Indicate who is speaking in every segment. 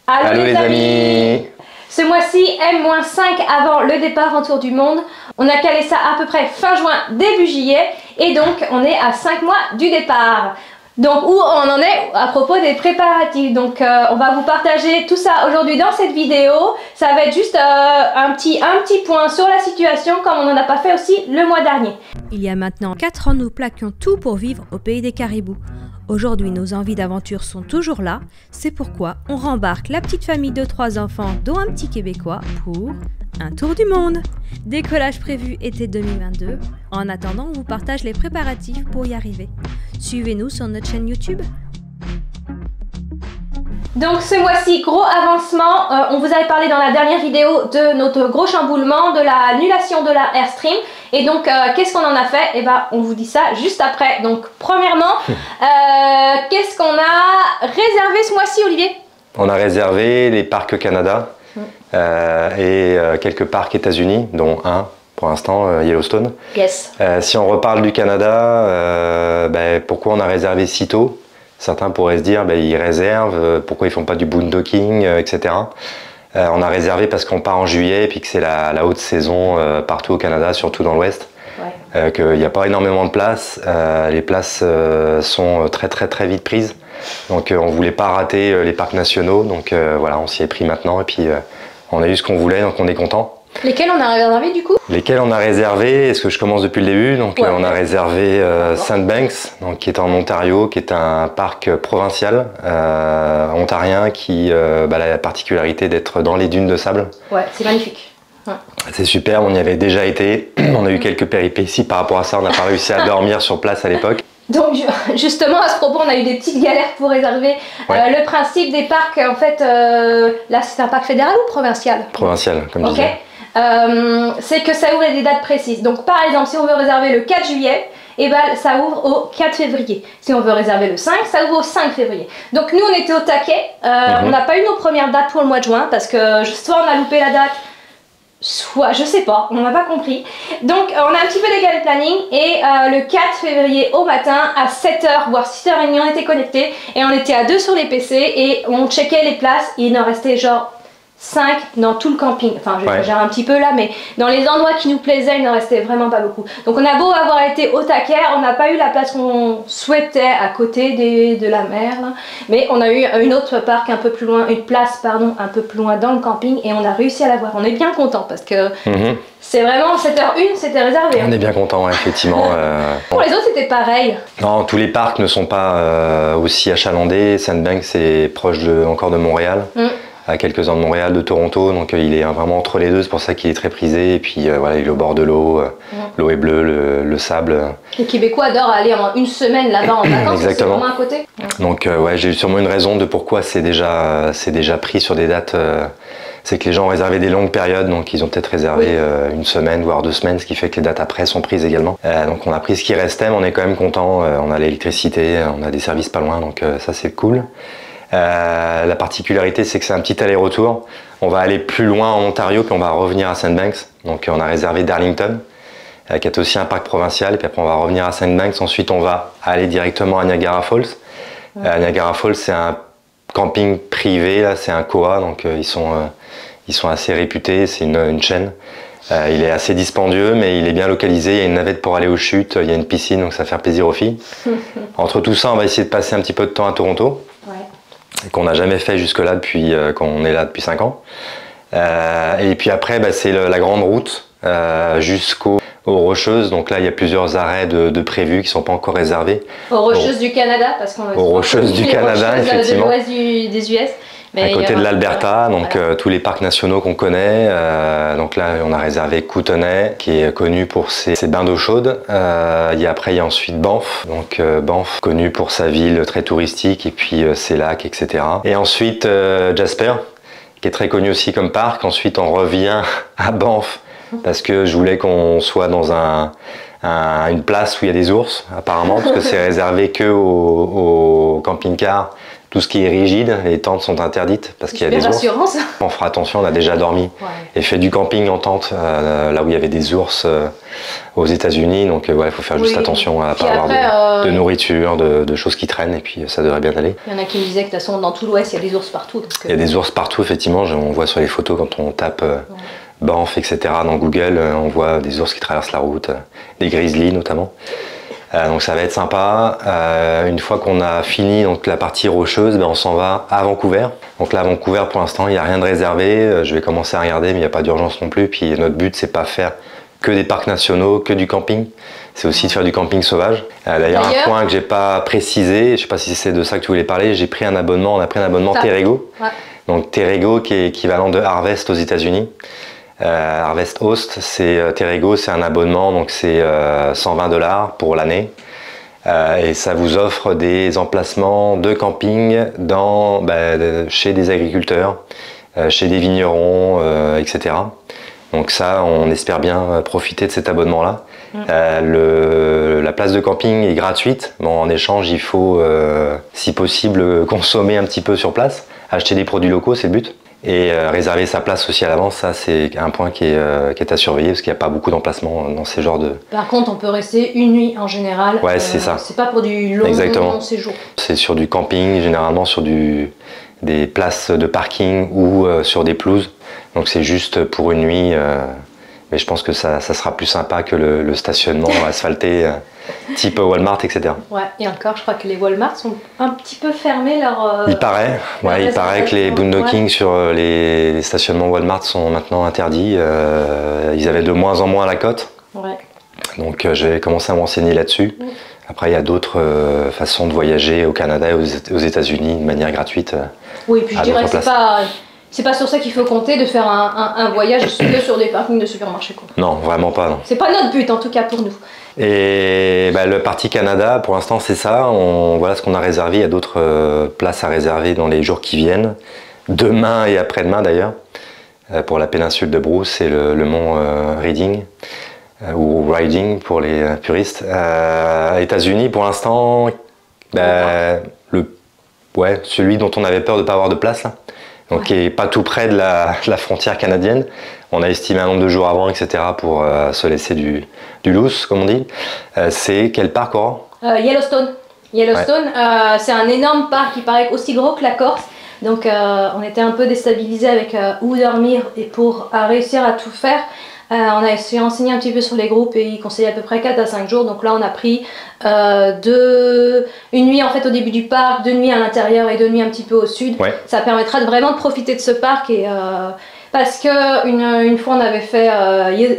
Speaker 1: Allô les amis.
Speaker 2: Ce mois-ci, M-5 avant le départ en tour du monde. On a calé ça à peu près fin juin, début juillet. Et donc, on est à 5 mois du départ. Donc, où on en est à propos des préparatifs. Donc, on va vous partager tout ça aujourd'hui dans cette vidéo. Ça va être juste un petit point sur la situation, comme on n'en a pas fait aussi le mois dernier.
Speaker 3: Il y a maintenant 4 ans, nous plaquions tout pour vivre au pays des caribous. Aujourd'hui, nos envies d'aventure sont toujours là. C'est pourquoi on rembarque la petite famille de 3 enfants, dont un petit Québécois, pour un tour du monde. Décollage prévu été 2022. En attendant, on vous partage les préparatifs pour y arriver. Suivez-nous sur notre chaîne YouTube.
Speaker 2: Donc ce mois-ci, gros avancement, on vous avait parlé dans la dernière vidéo de notre gros chamboulement, de l'annulation de la Airstream. Et donc qu'est-ce qu'on en a fait? Et ben on vous dit ça juste après. Donc premièrement, qu'est-ce qu'on a réservé ce mois-ci, Olivier?
Speaker 1: On a réservé les parcs Canada et quelques parcs États-Unis, dont un pour l'instant, Yellowstone.
Speaker 2: Yes.
Speaker 1: Si on reparle du Canada, pourquoi on a réservé si tôt? Certains pourraient se dire, ils réservent, pourquoi ils font pas du boondocking, etc. On a réservé parce qu'on part en juillet et puis que c'est la haute saison partout au Canada, surtout dans l'ouest. Ouais. Qu'il n'y a pas énormément de places. Les places sont très vite prises. Donc on ne voulait pas rater les parcs nationaux. Donc voilà, on s'y est pris maintenant et puis on a eu ce qu'on voulait, donc on est content.
Speaker 2: Lesquels on a réservé du coup? Lesquels
Speaker 1: on a réservé? Est-ce que je commence depuis le début? Donc ouais, on a réservé Sandbanks, donc, qui est en Ontario, qui est un parc provincial ontarien qui a la particularité d'être dans les dunes de sable.
Speaker 2: Ouais, c'est magnifique. Ouais.
Speaker 1: C'est super, on y avait déjà été. On a eu quelques péripéties par rapport à ça, on n'a pas réussi à dormir sur place à l'époque.
Speaker 2: Donc justement à ce propos, on a eu des petites galères pour réserver. Ouais. Le principe des parcs, en fait, là c'est un parc fédéral ou provincial?
Speaker 1: Provincial, comme je disais.
Speaker 2: C'est que ça ouvre à des dates précises. Donc par exemple, si on veut réserver le 4 juillet, et ça ouvre au 4 février. Si on veut réserver le 5, ça ouvre au 5 février. Donc nous on était au taquet, on n'a pas eu nos premières dates pour le mois de juin parce que soit on a loupé la date, soit je sais pas, on n'a pas compris. Donc on a un petit peu décalé le planning et le 4 février au matin à 7h voire 6h30 on était connectés et on était à 2 sur les PC et on checkait les places et il en restait genre 5 dans tout le camping, enfin je gère un petit peu là, mais dans les endroits qui nous plaisaient, il n'en restait vraiment pas beaucoup. Donc on a beau avoir été au taquet, on n'a pas eu la place qu'on souhaitait à côté de la mer, là. Mais on a eu une autre parc un peu plus loin, une place pardon, un peu plus loin dans le camping et on a réussi à l'avoir. On est bien content parce que c'est vraiment 7h01, c'était réservé.
Speaker 1: On est bien content, effectivement.
Speaker 2: Pour les autres c'était pareil.
Speaker 1: Non, tous les parcs ne sont pas aussi achalandés. Sandbanks c'est proche encore de Montréal. À quelques heures de Montréal, de Toronto, donc il est vraiment entre les deux, c'est pour ça qu'il est très prisé, et puis voilà, il est au bord de l'eau, l'eau est bleue, le sable.
Speaker 2: Les Québécois adorent aller en une semaine là-bas en vacances, c'est vraiment à côté.
Speaker 1: Donc ouais, j'ai sûrement une raison de pourquoi c'est déjà pris sur des dates, c'est que les gens ont réservé des longues périodes, donc ils ont peut-être réservé une semaine, voire 2 semaines, ce qui fait que les dates après sont prises également. Donc on a pris ce qui restait, mais on est quand même content, on a l'électricité, on a des services pas loin, donc ça c'est cool. La particularité c'est que c'est un petit aller-retour. On va aller plus loin en Ontario puis on va revenir à Sandbanks. Donc on a réservé Darlington qui est aussi un parc provincial et puis après on va revenir à Sandbanks. Ensuite on va aller directement à Niagara Falls. Niagara Falls c'est un camping privé, c'est un COA, donc ils sont assez réputés, c'est une chaîne. Il est assez dispendieux mais il est bien localisé, il y a une navette pour aller aux chutes, il y a une piscine donc ça va faire plaisir aux filles. Entre tout ça on va essayer de passer un petit peu de temps à Toronto. Qu'on n'a jamais fait jusque là depuis qu'on est là depuis 5 ans. Et puis après c'est la grande route jusqu'aux Rocheuses. Donc là il y a plusieurs arrêts de prévus qui ne sont pas encore réservés.
Speaker 2: Aux Rocheuses du Canada, parce qu'on
Speaker 1: aux Rocheuses du Canada, effectivement.
Speaker 2: De l'ouest des US.
Speaker 1: Mais à côté de l'Alberta, donc tous les parcs nationaux qu'on connaît. Donc là, on a réservé Kootenay, qui est connu pour ses bains d'eau chaude. Après, il y a ensuite Banff. Donc Banff, connu pour sa ville très touristique, et puis ses lacs, etc. Et ensuite Jasper, qui est très connu aussi comme parc. Ensuite, on revient à Banff, parce que je voulais qu'on soit dans une place où il y a des ours, apparemment, parce que c'est réservé que aux camping-cars Tout ce qui est rigide, les tentes sont interdites parce qu'il y a des ours. On fera attention, on a déjà dormi et fait du camping en tente là où il y avait des ours aux États-Unis. Donc il faut faire juste attention à ne pas avoir de nourriture, de choses qui traînent et puis ça devrait bien aller.
Speaker 2: Il y en a qui me disaient que de toute façon dans tout l'Ouest il y a des ours partout.
Speaker 1: Il y a des ours partout effectivement, on voit sur les photos quand on tape Banff, etc. dans Google, on voit des ours qui traversent la route, des grizzlies notamment. Donc ça va être sympa. Une fois qu'on a fini donc, la partie rocheuse, on s'en va à Vancouver. Donc là à Vancouver pour l'instant il n'y a rien de réservé. Je vais commencer à regarder mais il n'y a pas d'urgence non plus. Puis notre but c'est pas faire que des parcs nationaux, que du camping. C'est aussi de faire du camping sauvage. D'ailleurs un point que j'ai pas précisé, je ne sais pas si c'est de ça que tu voulais parler, j'ai pris un abonnement, on a pris un abonnement Terrego. Donc Terrego qui est équivalent de Harvest aux États-Unis. Harvest Host, Terrego, c'est un abonnement, donc c'est 120 $ pour l'année. Et ça vous offre des emplacements de camping chez des agriculteurs, chez des vignerons, etc. Donc ça, on espère bien profiter de cet abonnement-là. La place de camping est gratuite. Bon, en échange, il faut, si possible, consommer un petit peu sur place, acheter des produits locaux, c'est le but. Et réserver sa place aussi à l'avance, ça c'est un point qui est à surveiller parce qu'il n'y a pas beaucoup d'emplacements dans ces genres de...
Speaker 2: Par contre, on peut rester une nuit en général.
Speaker 1: Ouais, c'est ça.
Speaker 2: C'est pas pour du long séjour. C'est
Speaker 1: sur du camping, généralement sur des places de parking ou sur des pelouses. Donc c'est juste pour une nuit. Mais je pense que ça sera plus sympa que le stationnement asphalté type Walmart, etc.
Speaker 2: Ouais, et encore, je crois que les Walmart sont un petit peu fermés
Speaker 1: il paraît que les boondocking sur les stationnements Walmart sont maintenant interdits. Ils avaient de moins en moins la cote. Ouais. Donc je vais commencer à m'enseigner là-dessus. Après, il y a d'autres façons de voyager au Canada et aux États-Unis de manière gratuite.
Speaker 2: Oui, et puis je dirais que c'est pas sur ça qu'il faut compter de faire un voyage que sur des parkings de supermarchés.
Speaker 1: Non, vraiment pas. Non.
Speaker 2: C'est pas notre but en tout cas pour nous.
Speaker 1: Et le parti Canada, pour l'instant c'est ça. Voilà ce qu'on a réservé. Il y a d'autres places à réserver dans les jours qui viennent. Demain et après-demain d'ailleurs. Pour la péninsule de Bruce et le mont Reading. Ou Riding pour les puristes. États-Unis pour l'instant, celui dont on avait peur de ne pas avoir de place là. Donc qui n'est pas tout près de la frontière canadienne. On a estimé un nombre de jours avant, etc. pour se laisser du loose, comme on dit. C'est quel parc, Aurore ?
Speaker 2: Yellowstone. Yellowstone, c'est un énorme parc qui paraît aussi gros que la Corse. Donc on était un peu déstabilisés avec où dormir et pour réussir à tout faire. On a essayé d'enseigner un petit peu sur les groupes et ils conseillaient à peu près 4 à 5 jours. Donc là on a pris une nuit en fait au début du parc, 2 nuits à l'intérieur et 2 nuits un petit peu au sud. Ouais. Ça permettra vraiment de profiter de ce parc et parce que une fois on avait fait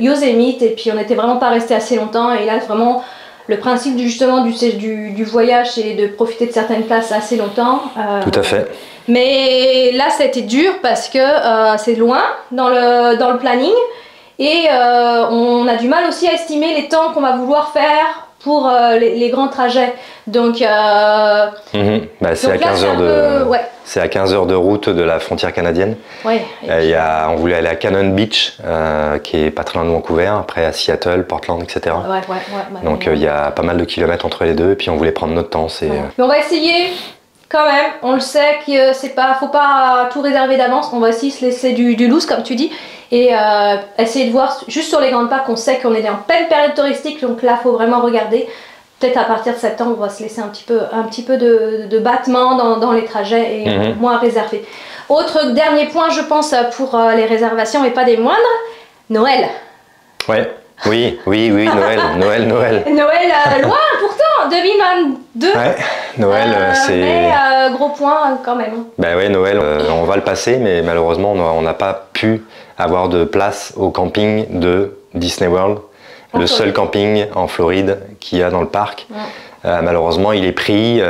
Speaker 2: Yosemite et puis on n'était vraiment pas resté assez longtemps et là vraiment le principe du voyage c'est de profiter de certaines places assez longtemps.
Speaker 1: Tout à fait.
Speaker 2: Mais là ça a été dur parce que c'est loin dans le planning. Et on a du mal aussi à estimer les temps qu'on va vouloir faire pour les grands trajets. Donc, c'est à
Speaker 1: 15 heures de route de la frontière canadienne. Ouais, on voulait aller à Cannon Beach, qui est pas très loin de Vancouver, après à Seattle, Portland, etc. Donc il y a pas mal de kilomètres entre les deux, et puis on voulait prendre notre temps.
Speaker 2: Mais on va essayer quand même, on le sait que faut pas tout réserver d'avance, on va aussi se laisser du loose comme tu dis. Et essayer de voir juste sur les grandes parcs, on sait qu'on est en pleine période touristique, donc là il faut vraiment regarder. Peut-être à partir de septembre, on va se laisser un petit peu de battement dans les trajets et moins réservé. Autre dernier point, je pense, pour les réservations et pas des moindres, Noël.
Speaker 1: Ouais. Oui, Noël. Noël,
Speaker 2: loin pourtant, 2022.
Speaker 1: Ouais, Noël, c'est...
Speaker 2: Mais gros point quand même.
Speaker 1: Noël, on va le passer, mais malheureusement, on n'a pas pu avoir de place au camping de Disney World. Le seul camping en Floride qu'il y a dans le parc. Ouais. Malheureusement, il est pris.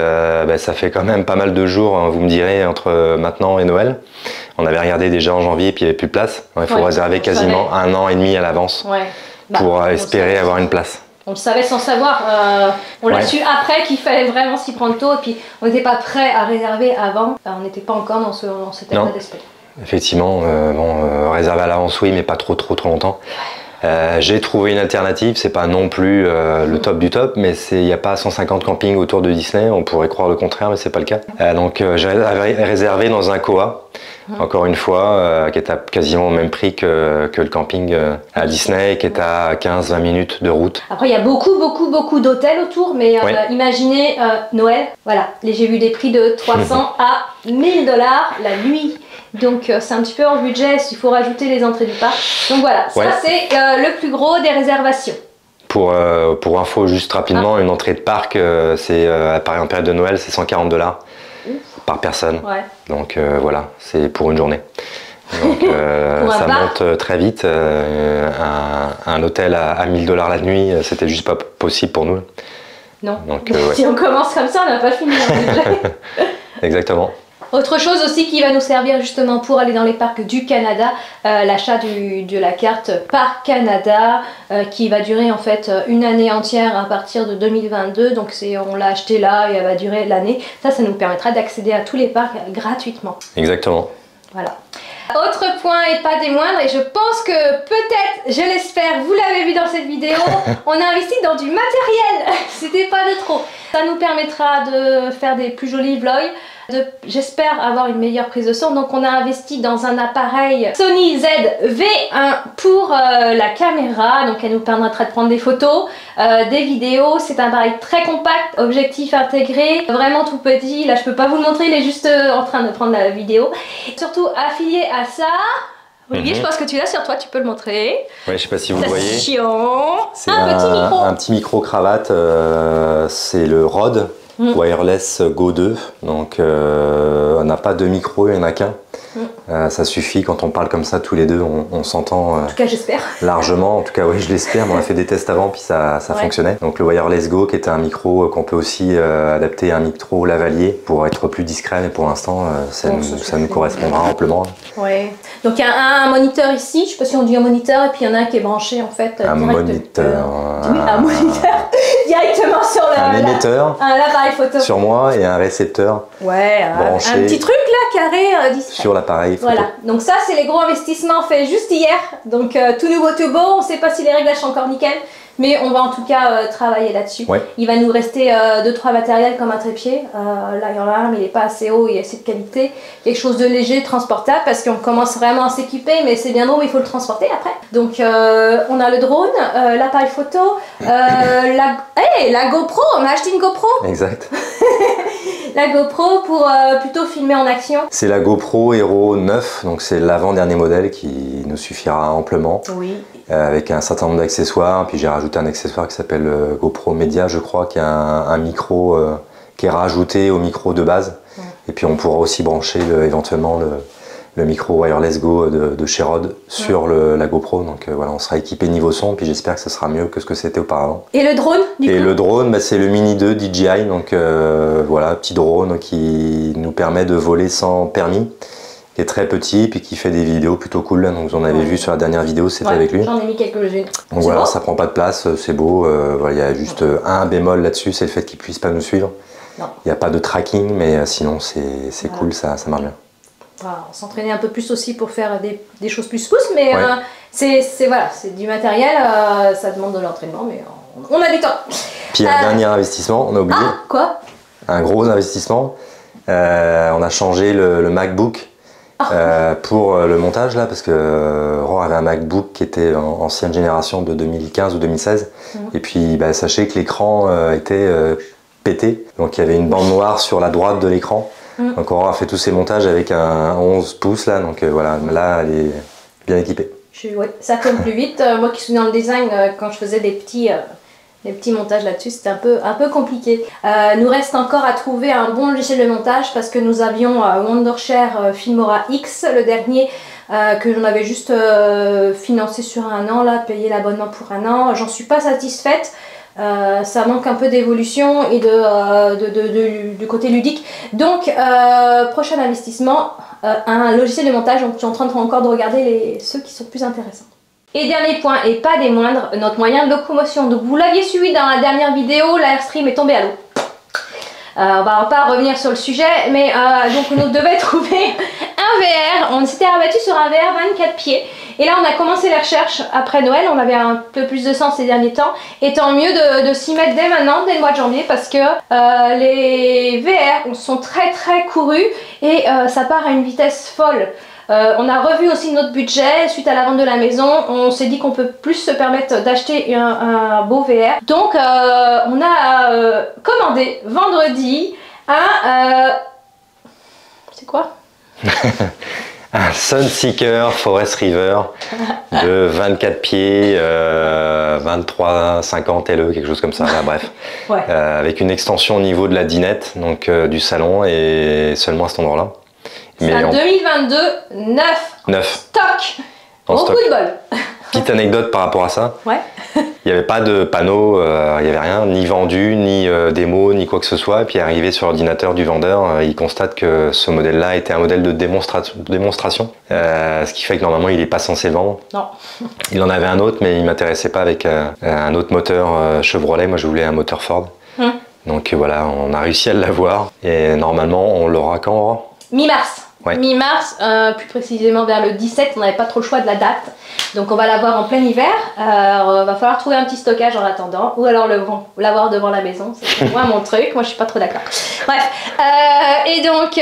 Speaker 1: Ça fait quand même pas mal de jours, hein, vous me direz, entre maintenant et Noël. On avait regardé déjà en janvier, puis il n'y avait plus de place. Il faut réserver quasiment 1 an et demi à l'avance. Ouais. Pour espérer avoir une place.
Speaker 2: On le savait sans savoir, on l'a su après qu'il fallait vraiment s'y prendre tôt et puis on n'était pas prêt à réserver avant, on n'était pas encore dans cet état d'esprit.
Speaker 1: Effectivement, réserver à l'avance oui, mais pas trop longtemps. J'ai trouvé une alternative, c'est pas non plus le top du top, mais il n'y a pas 150 campings autour de Disney, on pourrait croire le contraire, mais c'est pas le cas. Donc j'ai réservé dans un Koa, encore une fois, qui est à quasiment au même prix que le camping à Disney, qui est à 15-20 minutes de route.
Speaker 2: Après, il y a beaucoup d'hôtels autour, mais imaginez Noël, voilà, j'ai vu des prix de 300 à 1000 $ la nuit. Donc c'est un petit peu hors budget s'il faut rajouter les entrées du parc. Donc voilà, ça c'est le plus gros des réservations.
Speaker 1: Pour info, juste rapidement, une entrée de parc, c'est par en période de Noël, c'est 140 $ par personne. Donc voilà, c'est pour une journée. Donc ça monte très vite. Un hôtel à 1000 $ la nuit, c'était juste pas possible pour nous.
Speaker 2: Non. Donc, si on commence comme ça, on n'a pas fini le budget.
Speaker 1: Exactement.
Speaker 2: Autre chose aussi qui va nous servir justement pour aller dans les parcs du Canada, l'achat de la carte Parc Canada qui va durer en fait une année entière à partir de 2022. Donc on l'a acheté là et elle va durer l'année. Ça nous permettra d'accéder à tous les parcs gratuitement.
Speaker 1: Exactement.
Speaker 2: Voilà. Autre point et pas des moindres, et je pense que peut-être, je l'espère, vous l'avez vu dans cette vidéo, on a investi dans du matériel. C'était pas de trop. Ça nous permettra de faire des plus jolis vlogs. J'espère avoir une meilleure prise de son, donc on a investi dans un appareil Sony ZV-1 pour la caméra, donc elle nous permettra de prendre des photos, des vidéos. C'est un appareil très compact, objectif intégré, vraiment tout petit. Là je peux pas vous le montrer, il est juste en train de prendre la vidéo. Surtout affilié à ça, Olivier, je pense que tu l'as sur toi, tu peux le montrer.
Speaker 1: Ouais, je sais pas si vous le voyez.
Speaker 2: C'est un petit micro.
Speaker 1: Un petit micro cravate, c'est le Rode Wireless Go 2. Donc on n'a pas de micro, il n'y en a qu'un. Ça suffit, quand on parle comme ça tous les deux, on s'entend
Speaker 2: en tout cas j'espère
Speaker 1: largement, en tout cas oui je l'espère, on a fait des tests avant puis ça fonctionnait. Donc le Wireless Go qui était un micro qu'on peut aussi adapter à un micro lavalier pour être plus discret, mais pour l'instant ça nous correspondra amplement.
Speaker 2: Ouais. Donc il y a un moniteur ici, je sais pas si on dit un moniteur, et puis il y en a un qui est branché en fait
Speaker 1: un moniteur
Speaker 2: directement sur
Speaker 1: un émetteur,
Speaker 2: l'appareil photo
Speaker 1: sur moi et un récepteur branché,
Speaker 2: un petit truc là carré discret
Speaker 1: sur l'appareil photo.
Speaker 2: Voilà, donc ça c'est les gros investissements faits juste hier, donc tout nouveau tout beau. On sait pas si les réglages sont encore nickel, mais on va en tout cas travailler là-dessus. Il va nous rester 2-3 matériels comme un trépied, là il y en a un mais il n'est pas assez haut et assez de qualité, quelque chose de léger, transportable, parce qu'on commence vraiment à s'équiper, mais c'est bien beau, mais il faut le transporter après. Donc on a le drone, l'appareil photo, la GoPro, on a acheté une GoPro.
Speaker 1: Exact.
Speaker 2: La GoPro pour plutôt filmer en action. C'est
Speaker 1: la GoPro Hero 9, donc c'est l'avant-dernier modèle qui nous suffira amplement.
Speaker 2: Oui.
Speaker 1: Avec un certain nombre d'accessoires, puis j'ai rajouté un accessoire qui s'appelle GoPro Media, je crois, qui a un micro qui est rajouté au micro de base. Et puis on pourra aussi brancher éventuellement le micro Wireless Go de chez Rode sur la GoPro. Donc voilà, on sera équipé niveau son, puis j'espère que ça sera mieux que ce que c'était auparavant.
Speaker 2: Et le drone du coup ?
Speaker 1: Le drone, c'est le Mini 2 DJI, donc voilà, petit drone qui nous permet de voler sans permis, qui est très petit, puis qui fait des vidéos plutôt cool. Donc vous en avez vu sur la dernière vidéo, c'était avec lui.
Speaker 2: J'en ai mis quelques-unes.
Speaker 1: Donc voilà, beau. Ça prend pas de place, c'est beau. Il y a juste un bémol là-dessus, c'est le fait qu'il puisse pas nous suivre. Il n'y a pas de tracking, mais sinon c'est cool, ça marche bien.
Speaker 2: Voilà, on s'entraîner un peu plus aussi pour faire des choses plus pousses, mais c'est du matériel, ça demande de l'entraînement, mais on a du temps.
Speaker 1: Puis un dernier investissement, on a oublié.
Speaker 2: Ah, quoi ?
Speaker 1: Un gros investissement. On a changé le MacBook pour le montage là, parce que Aurore avait un MacBook qui était en ancienne génération de 2015 ou 2016. Et puis sachez que l'écran était pété, donc il y avait une bande noire sur la droite de l'écran. Donc Aurore a fait tous ses montages avec un 11 pouces là, donc voilà, là elle est bien équipée.
Speaker 2: Ça tourne plus vite. Moi qui suis dans le design, quand je faisais des petits montages là-dessus, c'était un peu compliqué. Nous reste encore à trouver un bon logiciel de montage, parce que nous avions Wondershare Filmora X, le dernier, que j'en avais juste financé sur un an, là, payé l'abonnement pour un an. J'en suis pas satisfaite. Ça manque un peu d'évolution et du côté ludique. Donc prochain investissement, un logiciel de montage. Donc je suis en train encore de regarder ceux qui sont plus intéressants. Et dernier point, et pas des moindres, notre moyen de locomotion. Donc vous l'aviez suivi dans la dernière vidéo, l'Airstream est tombé à l'eau. On va pas revenir sur le sujet, mais donc on devait trouver un VR. On s'était rabattu sur un VR 24 pieds Et là, on a commencé les recherches après Noël. On avait un peu plus de sens ces derniers temps. Et tant mieux de s'y mettre dès maintenant, dès le mois de janvier, parce que les VR sont très très courus et ça part à une vitesse folle. On a revu aussi notre budget suite à la vente de la maison. On s'est dit qu'on peut plus se permettre d'acheter un beau VR. Donc, on a commandé vendredi c'est quoi?
Speaker 1: Un Sunseeker Forest River de 24 pieds, 23,50 LE, quelque chose comme ça, là, bref.
Speaker 2: Ouais.
Speaker 1: Avec une extension au niveau de la dinette, donc du salon, et seulement à cet endroit-là.
Speaker 2: C'est un 2022 neuf. Stock. Beaucoup de bol.
Speaker 1: Petite anecdote par rapport à ça.
Speaker 2: Ouais.
Speaker 1: Il n'y avait pas de panneau, il n'y avait rien, ni vendu, ni démo, ni quoi que ce soit. Et puis arrivé sur l'ordinateur du vendeur, il constate que ce modèle-là était un modèle de démonstration. Ce qui fait que normalement, il n'est pas censé le vendre.
Speaker 2: Non.
Speaker 1: Il en avait un autre, mais il ne m'intéressait pas avec un autre moteur Chevrolet. Moi, je voulais un moteur Ford. Donc voilà, on a réussi à l'avoir. Et normalement, on l'aura quand, Aurore ?
Speaker 2: Mi-mars.
Speaker 1: Ouais.
Speaker 2: Mi-mars, plus précisément vers le 17, on n'avait pas trop le choix de la date. Donc on va l'avoir en plein hiver. Va falloir trouver un petit stockage en attendant. Ou alors l'avoir devant la maison. C'est moi mon truc. Moi je suis pas trop d'accord. Bref. Et donc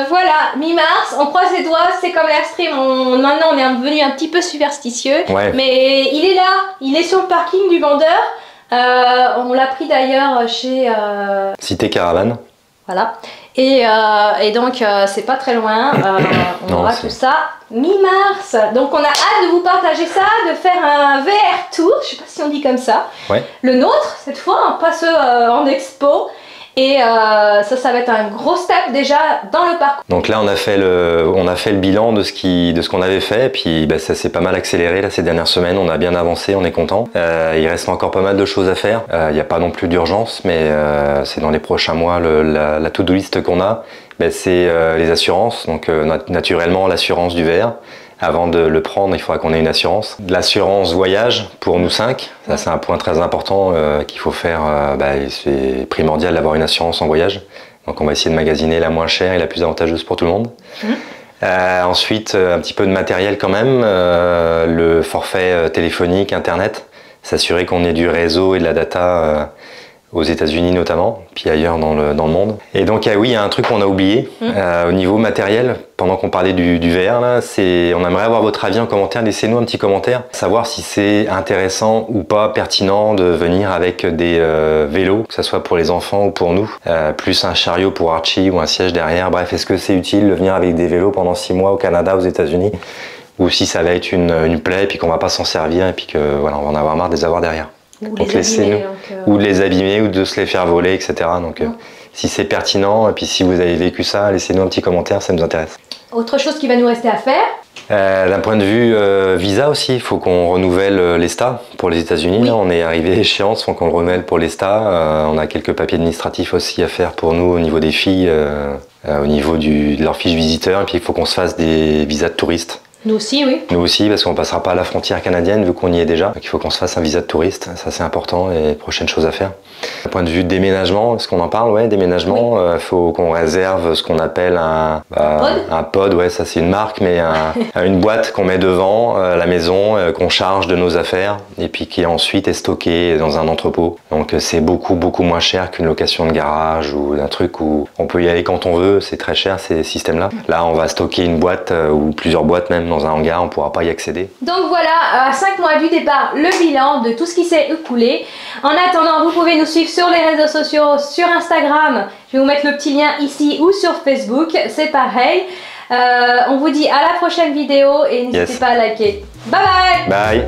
Speaker 2: voilà, mi-mars, on croise les doigts. C'est comme l'Airstream. Maintenant on est devenu un petit peu superstitieux.
Speaker 1: Ouais.
Speaker 2: Mais il est là. Il est sur le parking du vendeur. On l'a pris d'ailleurs chez...
Speaker 1: Cité Caravane.
Speaker 2: Voilà. Et donc c'est pas très loin, on aura tout ça mi-mars. Donc on a hâte de vous partager ça, de faire un VR tour, je sais pas si on dit comme ça.
Speaker 1: Ouais.
Speaker 2: Le nôtre cette fois, hein, pas ceux en expo. Et ça va être un gros step déjà dans le parcours.
Speaker 1: Donc là on a fait le bilan de ce qu'on avait fait, et puis bah, ça s'est pas mal accéléré là, ces dernières semaines, on a bien avancé, on est content. Il reste encore pas mal de choses à faire, il n'y a pas non plus d'urgence, mais c'est dans les prochains mois la to-do list qu'on a, bah, c'est les assurances, donc naturellement l'assurance du VR. Avant de le prendre, il faudra qu'on ait une assurance. L'assurance voyage pour nous 5, ça c'est un point très important qu'il faut faire. C'est primordial d'avoir une assurance en voyage. Donc on va essayer de magasiner la moins chère et la plus avantageuse pour tout le monde. Ensuite, un petit peu de matériel quand même. Le forfait téléphonique, internet. S'assurer qu'on ait du réseau et de la data aux États-Unis notamment, puis ailleurs dans le monde. Et donc oui, il y a un truc qu'on a oublié au niveau matériel, pendant qu'on parlait du VR, là, on aimerait avoir votre avis en commentaire, laissez-nous un petit commentaire, savoir si c'est intéressant ou pas pertinent de venir avec des vélos, que ce soit pour les enfants ou pour nous, plus un chariot pour Archie ou un siège derrière, bref, est-ce que c'est utile de venir avec des vélos pendant 6 mois au Canada, aux États-Unis, ou si ça va être une plaie et puis qu'on va pas s'en servir et puis que voilà, on va en avoir marre de les avoir derrière.
Speaker 2: Ou
Speaker 1: Donc
Speaker 2: les abîmer,
Speaker 1: ou de les abîmer ou de se les faire voler, etc. Donc si c'est pertinent et puis si vous avez vécu ça, laissez-nous un petit commentaire, ça nous intéresse.
Speaker 2: Autre chose qui va nous rester à faire.
Speaker 1: D'un point de vue visa aussi, il faut qu'on renouvelle l'ESTA pour les États-Unis. Oui. On est arrivé à échéance, il faut qu'on le renouvelle pour l'ESTA. On a quelques papiers administratifs aussi à faire pour nous au niveau des filles, au niveau de leur fiche visiteur. Et puis il faut qu'on se fasse des visas de touristes.
Speaker 2: Nous aussi, oui.
Speaker 1: Nous aussi, parce qu'on ne passera pas à la frontière canadienne vu qu'on y est déjà. Donc il faut qu'on se fasse un visa de touriste, ça c'est important et prochaine chose à faire. D'un point de vue déménagement, est-ce qu'on en parle? Ouais, déménagement, faut qu'on réserve ce qu'on appelle un pod, ouais, ça c'est une marque, mais une boîte qu'on met devant la maison, qu'on charge de nos affaires et puis qui ensuite est stockée dans un entrepôt. Donc c'est beaucoup moins cher qu'une location de garage ou d'un truc où on peut y aller quand on veut, c'est très cher ces systèmes-là. Là, on va stocker une boîte ou plusieurs boîtes même dans un hangar, on ne pourra pas y accéder.
Speaker 2: Donc voilà, à 5 mois du départ, le bilan de tout ce qui s'est écoulé. En attendant, vous pouvez nous suivre sur les réseaux sociaux, sur Instagram, je vais vous mettre le petit lien ici, ou sur Facebook, c'est pareil. On vous dit à la prochaine vidéo et n'hésitez pas à liker. Bye bye.
Speaker 1: Bye.